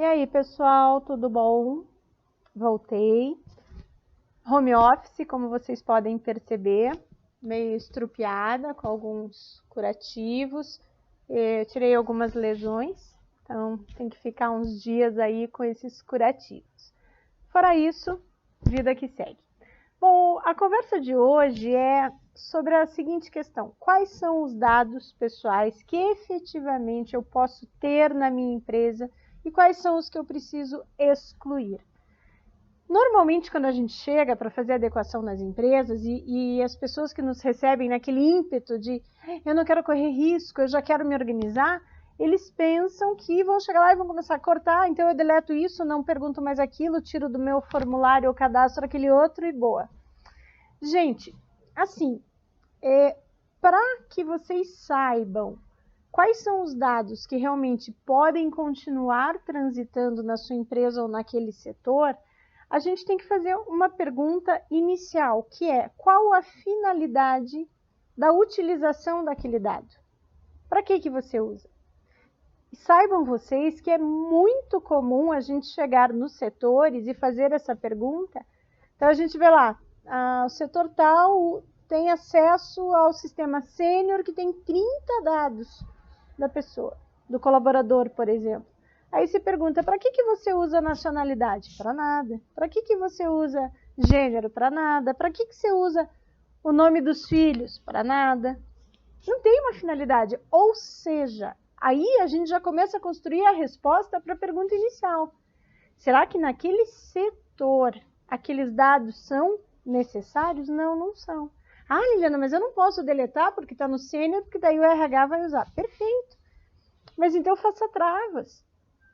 E aí, pessoal, tudo bom? Voltei. Home office, como vocês podem perceber, meio estrupiada, com alguns curativos. Eu tirei algumas lesões, então tem que ficar uns dias aí com esses curativos. Fora isso, vida que segue. Bom, a conversa de hoje é sobre a seguinte questão: quais são os dados pessoais que efetivamente eu posso ter na minha empresa e quais são os que eu preciso excluir? Normalmente, quando a gente chega para fazer adequação nas empresas e as pessoas que nos recebem naquele ímpeto de eu não quero correr risco, eu já quero me organizar, eles pensam que vão chegar lá e vão começar a cortar, então eu deleto isso, não pergunto mais aquilo, tiro do meu formulário ou cadastro aquele outro e boa. Gente, assim, para que vocês saibam quais são os dados que realmente podem continuar transitando na sua empresa ou naquele setor, a gente tem que fazer uma pergunta inicial, que é: qual a finalidade da utilização daquele dado? Para que você usa? E saibam vocês que é muito comum a gente chegar nos setores e fazer essa pergunta. Então a gente vê lá, o setor tal tem acesso ao sistema sênior que tem 30 dados da pessoa, do colaborador, por exemplo. Aí se pergunta: para que você usa nacionalidade? Para nada. Para que você usa gênero? Para nada. Para que você usa o nome dos filhos? Para nada. Não tem uma finalidade. Ou seja, aí a gente já começa a construir a resposta para a pergunta inicial. Será que naquele setor aqueles dados são necessários? Não, não são. Ah, Liliana, mas eu não posso deletar porque está no sênior, porque daí o RH vai usar. Perfeito. Mas então faça travas.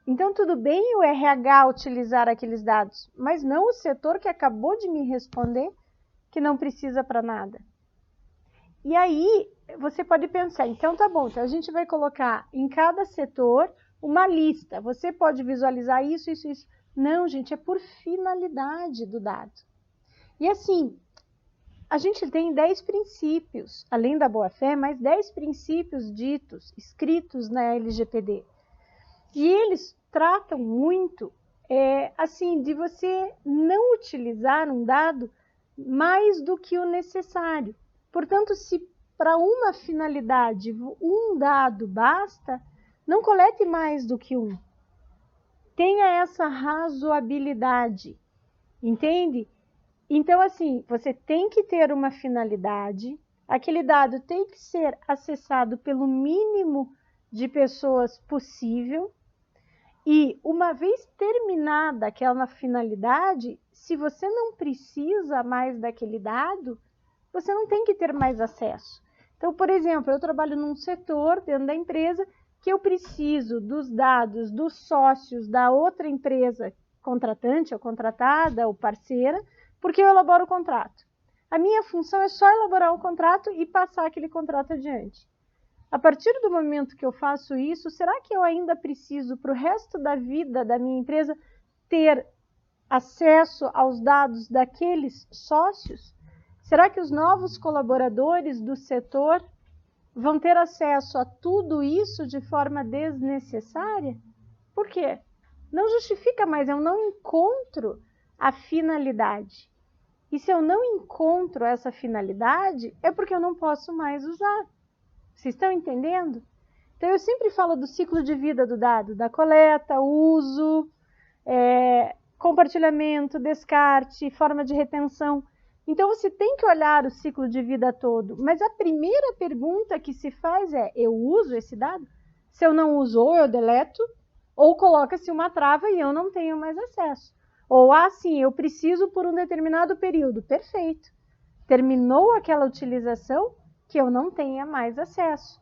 Então tudo bem o RH utilizar aqueles dados, mas não o setor que acabou de me responder que não precisa para nada. E aí você pode pensar, então tá bom, então a gente vai colocar em cada setor uma lista. Você pode visualizar isso, isso, isso. Não, gente, é por finalidade do dado. E assim, a gente tem 10 princípios, além da boa-fé, mais 10 princípios ditos, escritos na LGPD. E eles tratam muito, assim, de você não utilizar um dado mais do que o necessário. Portanto, se para uma finalidade um dado basta, não colete mais do que um. Tenha essa razoabilidade, entende? Então, assim, você tem que ter uma finalidade, aquele dado tem que ser acessado pelo mínimo de pessoas possível, e uma vez terminada aquela finalidade, se você não precisa mais daquele dado, você não tem que ter mais acesso. Então, por exemplo, eu trabalho num setor dentro da empresa que eu preciso dos dados dos sócios da outra empresa contratante ou contratada ou parceira, porque eu elaboro o contrato. A minha função é só elaborar o contrato e passar aquele contrato adiante. A partir do momento que eu faço isso, será que eu ainda preciso, para o resto da vida da minha empresa, ter acesso aos dados daqueles sócios? Será que os novos colaboradores do setor vão ter acesso a tudo isso de forma desnecessária? Por quê? Não justifica mais, eu não encontro a finalidade. E se eu não encontro essa finalidade, é porque eu não posso mais usar. Vocês estão entendendo? Então, eu sempre falo do ciclo de vida do dado, da coleta, uso, compartilhamento, descarte, forma de retenção. Então, você tem que olhar o ciclo de vida todo. Mas a primeira pergunta que se faz é: eu uso esse dado? Se eu não uso, ou eu deleto, ou coloca-se uma trava e eu não tenho mais acesso. Ou, sim, eu preciso por um determinado período. Perfeito. Terminou aquela utilização, que eu não tenha mais acesso.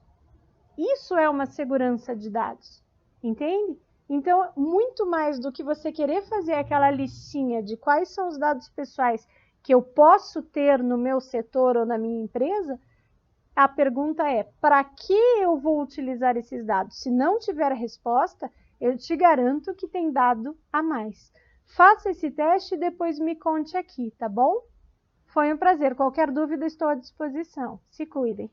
Isso é uma segurança de dados, entende? Então, muito mais do que você querer fazer aquela listinha de quais são os dados pessoais que eu posso ter no meu setor ou na minha empresa, a pergunta é: para que eu vou utilizar esses dados? Se não tiver resposta, eu te garanto que tem dado a mais. Faça esse teste e depois me conte aqui, tá bom? Foi um prazer. Qualquer dúvida, estou à disposição. Se cuidem.